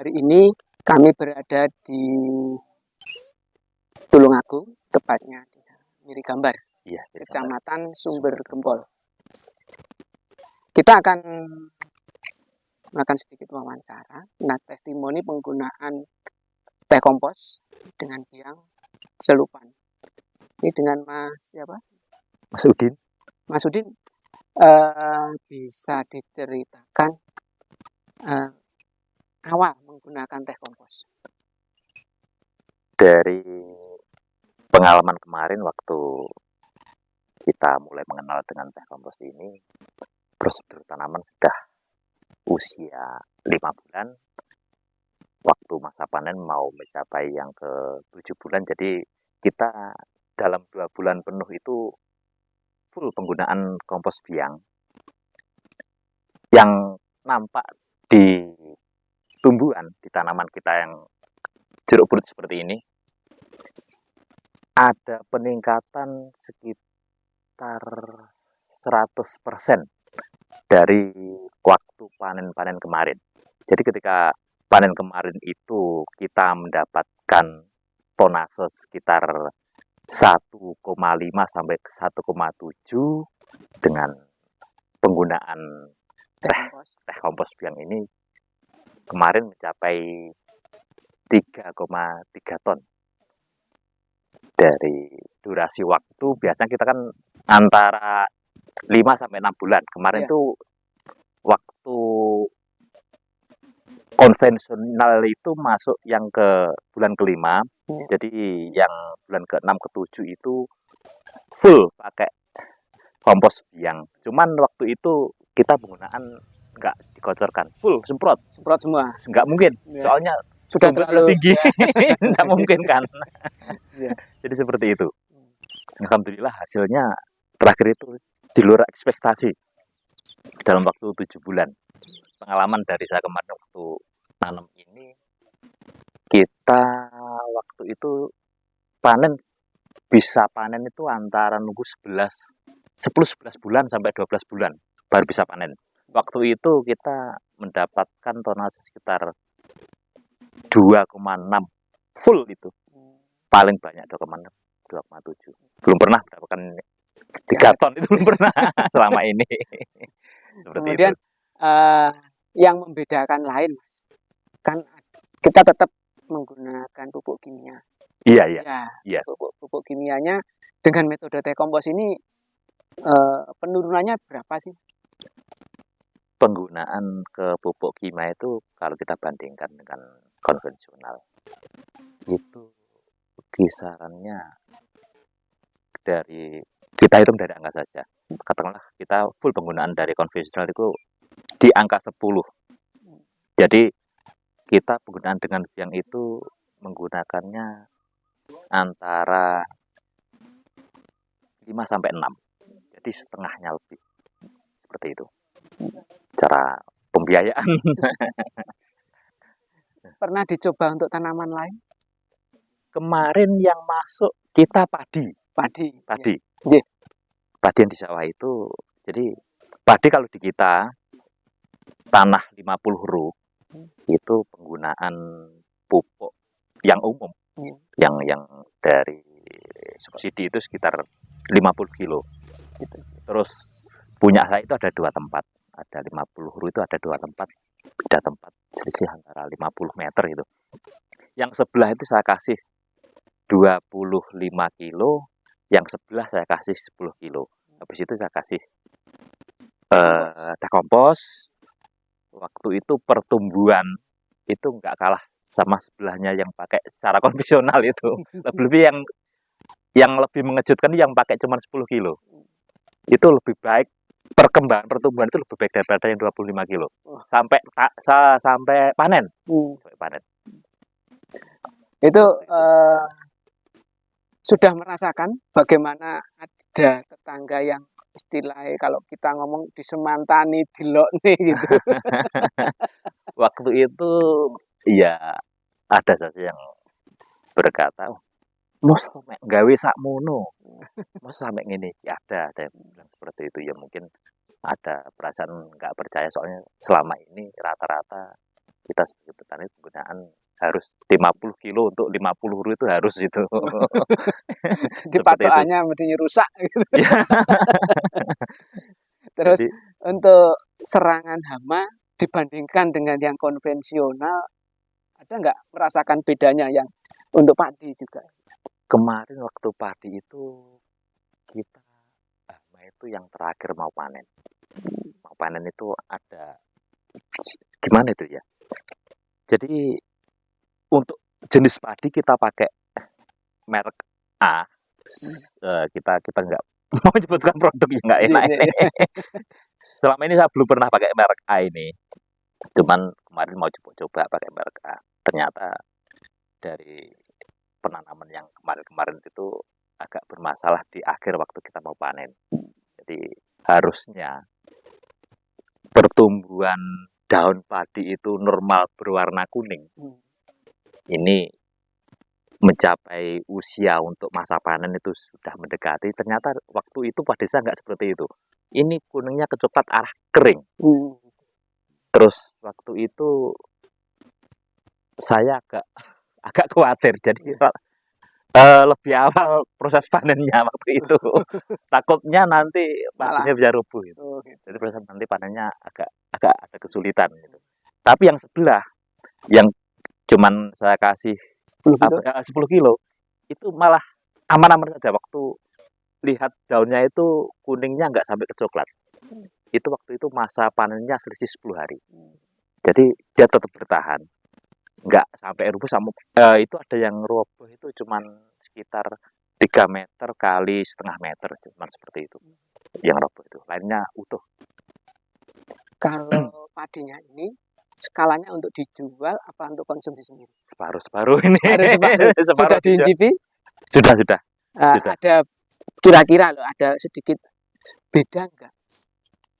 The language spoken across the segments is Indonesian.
Hari ini kami berada di Tulungagung, tepatnya di Mirigambar, Iya, Kecamatan Sumber Gempol. Kita akan melakukan sedikit wawancara, testimoni penggunaan teh kompos dengan biang selupan. Ini dengan Mas siapa? Mas Udin. Mas Udin, bisa diceritakan awal menggunakan teh kompos? Dari pengalaman kemarin waktu kita mulai mengenal dengan teh kompos ini, prosedur tanaman sudah usia 5 bulan. Waktu masa panen mau mencapai yang ke 7 bulan, jadi kita dalam 2 bulan penuh itu full penggunaan kompos biang. Yang nampak di tumbuhan, di tanaman kita yang jeruk purut seperti ini, ada peningkatan sekitar 100% dari waktu panen-panen kemarin. Jadi ketika panen kemarin itu kita mendapatkan tonase sekitar 1,5 sampai 1,7 dengan penggunaan teh kompos biang ini kemarin mencapai 3,3 ton. Dari durasi waktu biasanya kita kan antara 5 sampai 6 bulan. Kemarin tuh waktu konvensional itu masuk yang ke bulan ke-5. Jadi yang bulan ke-6 ke-7 itu full pakai kompos biang. Cuman waktu itu kita penggunaan nggak dikocorkan, full semprot semua. Nggak mungkin, soalnya sudah terlalu tinggi, nggak mungkin kan. Jadi seperti itu. Alhamdulillah hasilnya terakhir itu di luar ekspektasi dalam waktu 7 bulan. Pengalaman dari saya kemarin waktu tanam ini, kita waktu itu bisa panen itu antara nunggu 10-11 bulan sampai 12 bulan baru bisa panen. Waktu itu kita mendapatkan tonase sekitar 2,6 full itu. Paling banyak 2,6, 2,7. Belum pernah mendapatkan 3 ton itu, belum pernah selama ini. Kemudian yang membedakan lain, Mas, kan kita tetap menggunakan pupuk kimia. Iya. Pupuk kimianya dengan metode teh kompos ini penurunannya berapa sih? Penggunaan ke pupuk kimia itu kalau kita bandingkan dengan konvensional itu kisarannya dari kita hitung dari angka saja. Katakanlah kita full penggunaan dari konvensional itu di angka 10. Jadi kita penggunaan dengan biang itu menggunakannya antara 5 sampai 6. Jadi setengahnya lebih. Seperti itu. Cara pembiayaan. Pernah dicoba untuk tanaman lain? Kemarin yang masuk kita padi. Ya. Padi yang di sawah itu, jadi padi kalau di kita tanah 50 ru itu penggunaan pupuk yang umum, yang dari subsidi itu sekitar 50 kilo. Terus punya saya itu ada 2 tempat, ada 50 ru itu ada 2 tempat, beda tempat, selisih antara 50 meter itu. Yang sebelah itu saya kasih 25 kilo, yang sebelah saya kasih 10 kilo. Habis itu saya kasih teh kompos. Waktu itu pertumbuhan itu nggak kalah sama sebelahnya yang pakai cara konvensional itu. Lebih yang lebih mengejutkan yang pakai cuma 10 kilo. Itu lebih baik, perkembangan pertumbuhan itu lebih baik daripada yang 25 kilo. Sampai panen. Sampai panen. Itu sudah merasakan bagaimana ada tetangga yang istilahnya kalau kita ngomong disemantani, dilokne gitu. Waktu itu ya ada saja yang berkata, "Mos sampai gawe sakmono. Mos sampai ngene." Ya ada yang bilang seperti itu. Ya mungkin ada perasaan nggak percaya, soalnya selama ini rata-rata kita sebagai petani penggunaan harus 50 kilo untuk 50 huru itu harus itu. Jadi patokannya mestinya rusak gitu. Ya. Terus Jadi, untuk serangan hama dibandingkan dengan yang konvensional, ada nggak merasakan bedanya yang untuk padi juga? kemarin waktu padi itu kita hama itu yang terakhir mau panen. Mau panen itu ada gimana itu ya? Jadi untuk jenis padi kita pakai merek A. Kita nggak mau menyebutkan produk yang nggak enak ini. Selama ini saya belum pernah pakai merek A ini. Cuman kemarin mau coba pakai merek A. Ternyata dari penanaman yang kemarin-kemarin itu agak bermasalah di akhir waktu kita mau panen. Jadi harusnya pertumbuhan daun padi itu normal berwarna kuning. Ini mencapai usia untuk masa panen itu sudah mendekati. Ternyata waktu itu padi saya nggak seperti itu. Ini kuningnya kecoklat arah kering. Terus waktu itu saya agak khawatir. Jadi lebih awal proses panennya waktu itu. Takutnya nanti padinya bisa rubuh gitu. Jadi proses nanti panennya agak ada kesulitan gitu. Tapi yang sebelah yang cuman saya kasih 10 kilo itu malah aman-aman saja. Waktu lihat daunnya itu kuningnya nggak sampai ke coklat. Itu waktu itu masa panennya selisih 10 hari. Jadi dia tetap bertahan. Nggak sampai rubuh itu ada yang roboh itu cuman sekitar 3 meter kali setengah meter, cuman seperti itu yang roboh itu. Lainnya utuh. Kalau padinya ini skalanya untuk dijual apa untuk konsumsi sendiri? Separuh-separuh ini. Separuh. Sudah diincipi? Sudah. Ada kira-kira loh, ada sedikit beda enggak?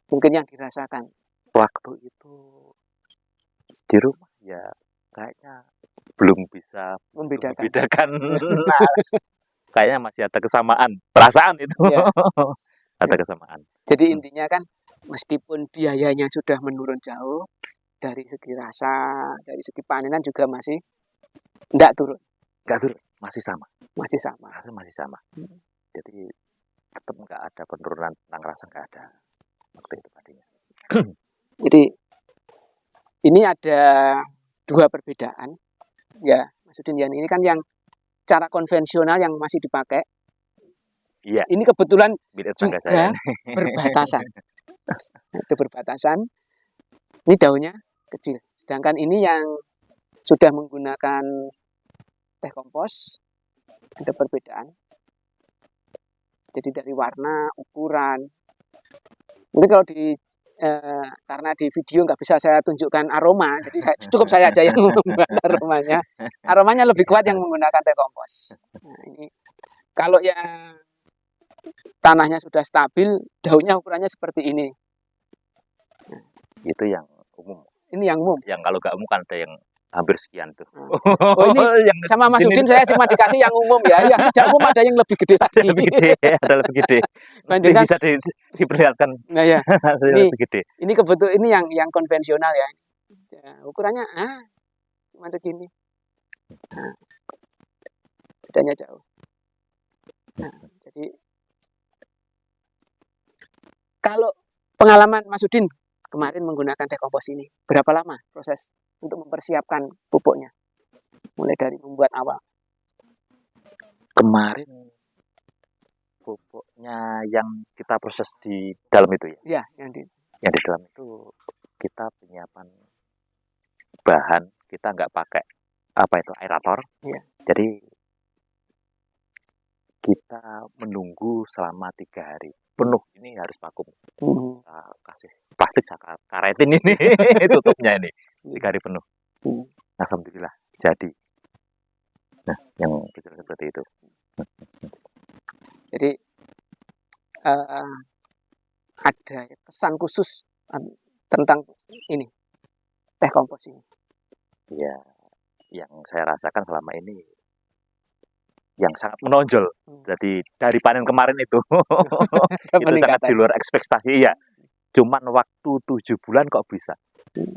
Mungkin yang dirasakan. Waktu itu di rumah ya kayaknya belum bisa membedakan. Nah, kayaknya masih ada kesamaan. Perasaan itu. Ya. Ada kesamaan. Jadi intinya kan meskipun biayanya sudah menurun jauh, dari segi rasa, dari segi panenan juga masih enggak turun. Enggak turun, masih sama. Masih sama. Rasa masih sama. Jadi tetap enggak ada penurunan tentang rasa, enggak ada. Waktu itu tadinya. Jadi ini ada dua perbedaan. Ya, maksudnya ini kan yang cara konvensional yang masih dipakai. Iya. Ini kebetulan juga saya. berbatasan. Itu berbatasan. Ini daunnya kecil. Sedangkan ini yang sudah menggunakan teh kompos, ada perbedaan. Jadi dari warna, ukuran. Mungkin kalau karena di video nggak bisa saya tunjukkan aroma, jadi cukup saya aja yang membuat aromanya. Aromanya lebih kuat yang menggunakan teh kompos. Nah, ini kalau yang tanahnya sudah stabil, daunnya ukurannya seperti ini. Itu yang umum. Ini yang umum. Yang kalau nggak umum kan ada yang hampir sekian tuh. Oh ini yang sama Mas Udin saya cuma dikasih yang umum ya. Yang tidak umum ada yang lebih gede lagi. Ada lebih gede. Bandingkan, bisa diperlihatkan. Nah ya. Lebih gede. Ini kebetulan ini yang konvensional ya. Ukurannya cuma segini. Bedanya jauh. Nah, jadi kalau pengalaman Mas Udin kemarin menggunakan teh kompos ini, berapa lama proses untuk mempersiapkan pupuknya? Mulai dari membuat awal. Kemarin pupuknya yang kita proses di dalam itu ya? Iya, yang di dalam itu kita penyiapan bahan, kita nggak pakai aerator. Ya. Jadi kita menunggu selama 3 hari. Penuh, ini harus vakum. Kita kasih plastik karetin ini tutupnya ini 3 hari penuh. Alhamdulillah jadi. Nah, yang kecil seperti itu. Jadi ada kesan khusus tentang ini teh kompos ini. Ya, yang saya rasakan selama ini yang sangat menonjol. Jadi dari panen kemarin itu itu sangat di luar ekspektasi ya. Cuman waktu 7 bulan kok bisa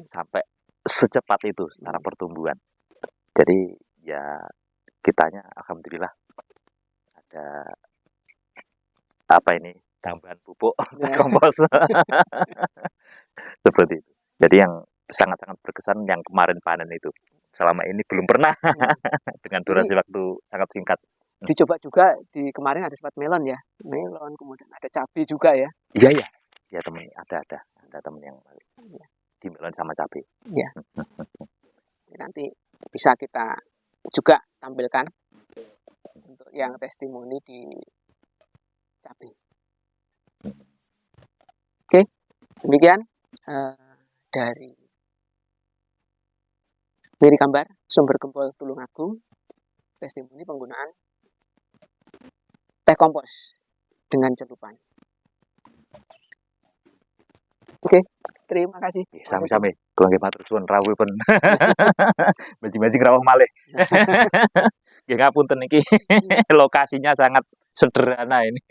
sampai secepat itu secara pertumbuhan. Jadi ya kitanya alhamdulillah ada apa ini tambahan pupuk Ya. kompos seperti itu. Jadi yang sangat-sangat berkesan yang kemarin panen itu. Selama ini belum pernah dengan durasi waktu sangat singkat. Dicoba juga di kemarin ada sempat melon ya, melon kemudian ada cabai juga ya. Iya ya, ya temen ada temen yang di melon sama cabai. Ya. Nanti bisa kita juga tampilkan untuk yang testimoni di cabai. Oke, demikian dari Wiri Kambar, Sumber Gempol Tulungagung, testimoni penggunaan teh kompos dengan celupan. Oke, terima kasih. Sami-sami, kula nggih matur suwun rawuh pun. Majing-majing rawuh malih. Nggih ngapunten iki lokasinya sangat sederhana ini.